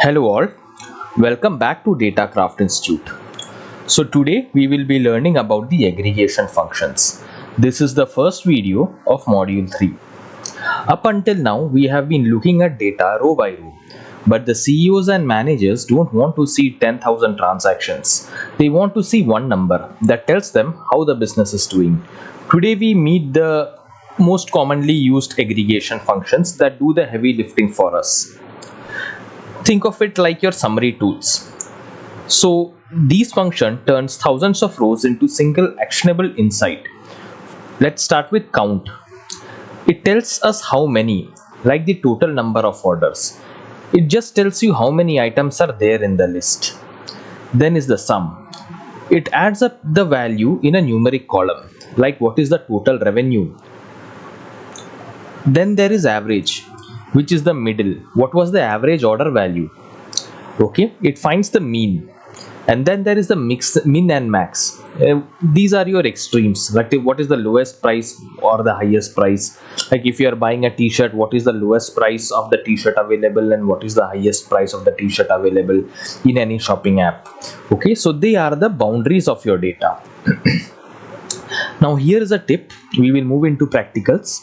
Hello all, welcome back to Datacraft Institute. So today we will be learning about the aggregation functions. This is the first video of module 3. Up until now we have been looking at data row by row, but the CEOs and managers don't want to see 10,000 transactions. They want to see one number that tells them how the business is doing. Today we meet the most commonly used aggregation functions that do the heavy lifting for us. Think of it like your summary tools. So these function turns thousands of rows into single actionable insight. Let's start with count. It tells us how many, like the total number of orders. It just tells you how many items are there in the list. Then is the sum. It adds up the value in a numeric column, like what is the total revenue. Then there is average, which is the middle. What was the average order value? Okay, it finds the mean. And then there is the min and max. These are your extremes. Like what is the lowest price or the highest price? Like if you are buying a t-shirt, what is the lowest price of the t-shirt available and what is the highest price of the t-shirt available in any shopping app? Okay, so they are the boundaries of your data. Now here is a tip. We will move into practicals.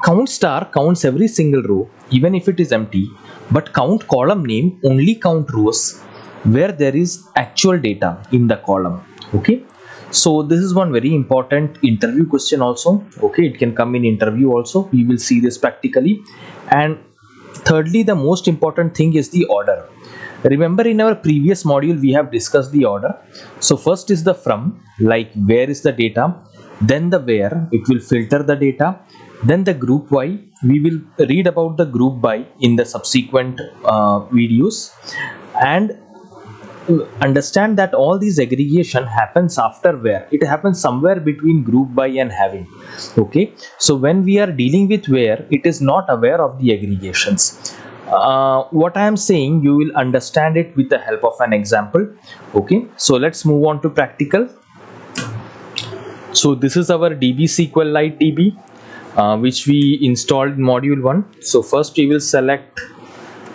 Count star counts every single row even if it is empty, but count column name only count rows where there is actual data in the column. Okay, so this is one very important interview question also. Okay, it can come in interview also. We will see this practically. And thirdly, the most important thing is the order. Remember, in our previous module we have discussed the order. So first is the from, like where is the data, then the where, it will filter the data, then the group by. We will read about the group by in the subsequent videos, and understand that all these aggregation happens after where. It happens somewhere between group by and having. Okay, so when we are dealing with where, it is not aware of the aggregations. What I am saying, you will understand it with the help of an example. Okay, so let's move on to practical. So this is our DB SQLite DB, which we installed in module 1. So first we will select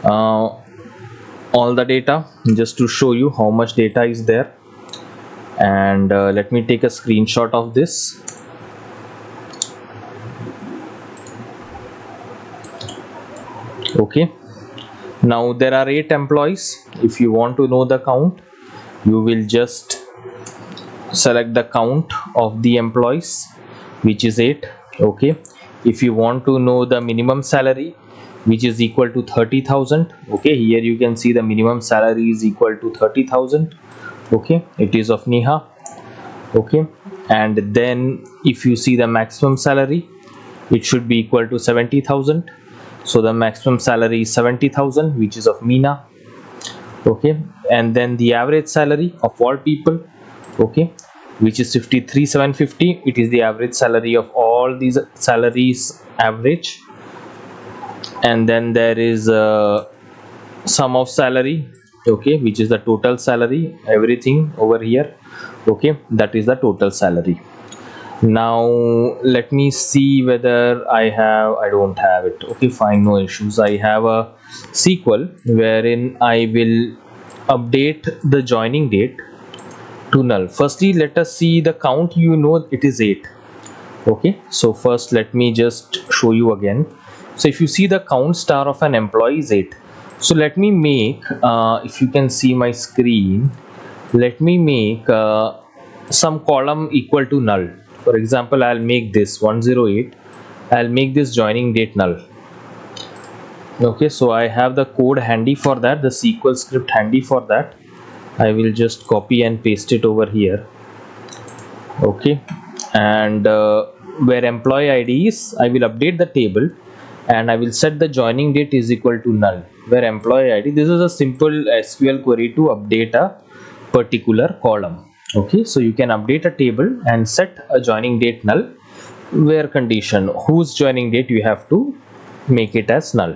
all the data just to show you how much data is there, and let me take a screenshot of this. Okay, now there are 8 employees. If you want to know the count, you will just select the count of the employees, which is 8. Okay, if you want to know the minimum salary, which is equal to 30,000. okay, here you can see the minimum salary is equal to 30,000. okay, it is of Neha. okay, and then if you see the maximum salary, it should be equal to 70,000. so the maximum salary is 70,000, which is of Meena. okay, and then the average salary of all people, okay, which is 53,750. it is the average salary of all these salaries average. And then there is sum of salary, okay, which is the total salary, everything over here. okay, that is the total salary. Now let me see whether I don't have it. okay, fine, no issues. I have a SQL wherein I will update the joining date to null. Firstly, let us see the count. It is 8. okay, so first let me just show you again. So if you see the count star of an employee is 8. So let me make, if you can see my screen, let me make some column equal to null. For example, I'll make this 108. I'll make this joining date null. Okay, so I have the code handy for that, the SQL script handy for that. I will just copy and paste it over here. Okay, and where employee ID is, I will update the table and I will set the joining date is equal to null. Where employee ID, this is a simple SQL query to update a particular column. Okay, so you can update a table and set a joining date null. Where condition, whose joining date, you have to make it as null.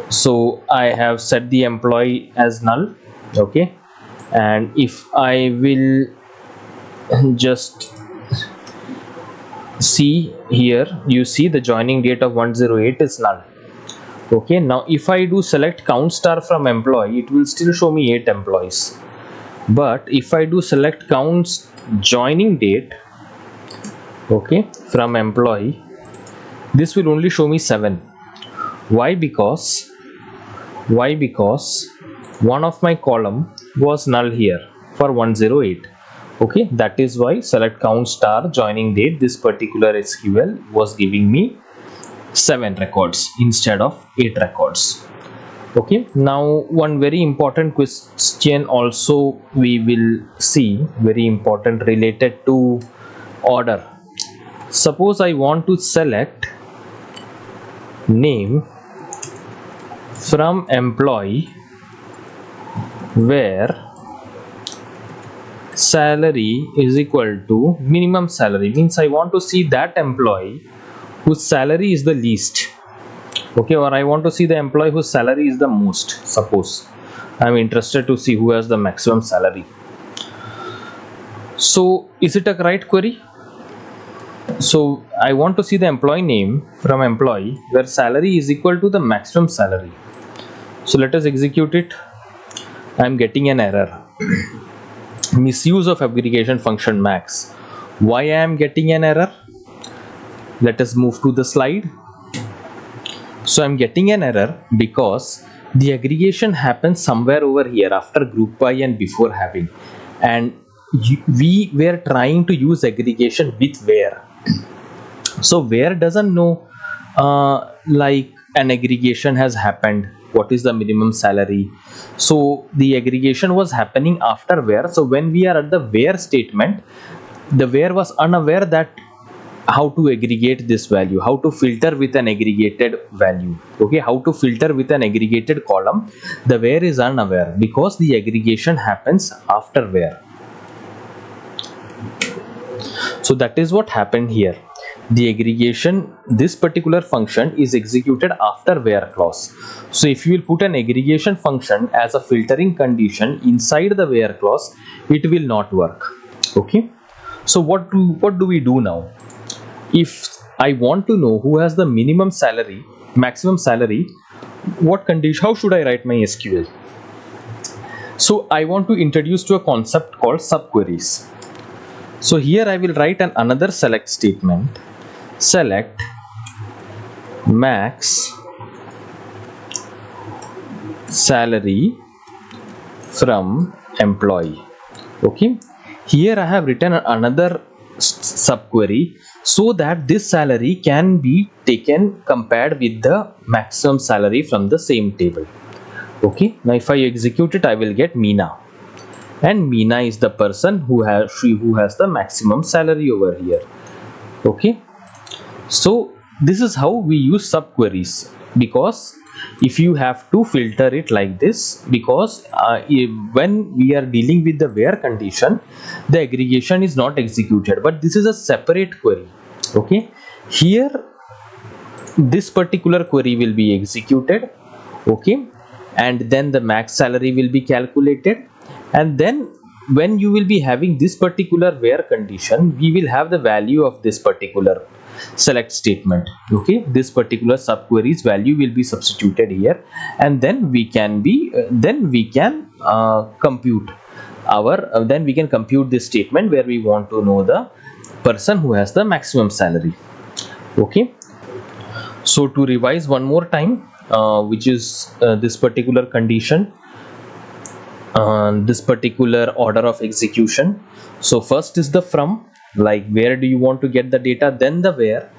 So I have set the employee as null. Okay, and if I will just see here, you see the joining date of 108 is null. Okay, now if I do select count star from employee, it will still show me 8 employees. But if I do select counts joining date, okay, from employee, this will only show me 7. Why? Because one of my column was null here for 108. Okay, that is why select count star joining date, this particular SQL was giving me 7 records instead of 8 records. Okay, now one very important question also we will see, very important, related to order. Suppose I want to select name from employee where salary is equal to minimum salary, means I want to see that employee whose salary is the least. Okay, or I want to see the employee whose salary is the most. Suppose I'm interested to see who has the maximum salary. So is it a right query? So I want to see the employee name from employee where salary is equal to the maximum salary. So let us execute it. I'm getting an error. Misuse of aggregation function max. Why I am getting an error? Let us move to the slide. So I'm getting an error because the aggregation happens somewhere over here after group by and before having, and we were trying to use aggregation with where. So where doesn't know like an aggregation has happened, what is the minimum salary. So the aggregation was happening after where. So when we are at the where statement, the where was unaware that how to aggregate this value, how to filter with an aggregated value. Okay, how to filter with an aggregated column. The where is unaware because the aggregation happens after where. So that is what happened here. The aggregation, this particular function is executed after where clause. So if you will put an aggregation function as a filtering condition inside the where clause, it will not work. Okay, so what do we do now? If I want to know who has the minimum salary, maximum salary, what condition, how should I write my SQL? So I want to introduce to a concept called subqueries. So here I will write another select statement. Select max salary from employee. Okay, here I have written another subquery so that this salary can be taken compared with the maximum salary from the same table. Okay, now if I execute it, I will get Meena, and Meena is the person who has the maximum salary over here. Okay, so this is how we use subqueries, because if you have to filter it like this, because when we are dealing with the where condition, the aggregation is not executed, but this is a separate query. Okay, here this particular query will be executed. Okay, and then the max salary will be calculated, and then when you will be having this particular where condition, we will have the value of this particular select statement. Okay, this particular subquery's value will be substituted here, and then we can compute this statement where we want to know the person who has the maximum salary. Okay, so to revise one more time, which is this particular condition, this particular order of execution. So first is the from, like where do you want to get the data, then the where.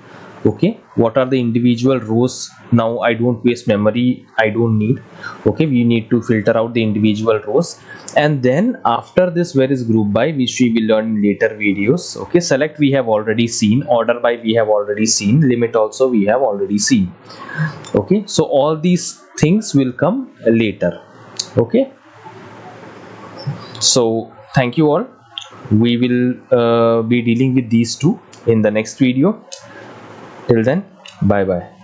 Okay, what are the individual rows? Now I don't waste memory, I don't need. Okay, we need to filter out the individual rows, and then after this where is group by, which we will learn in later videos. Okay, select we have already seen, order by we have already seen, limit also we have already seen. Okay, so all these things will come later. Okay, so thank you all. We will be dealing with these two in the next video. Till then, bye bye.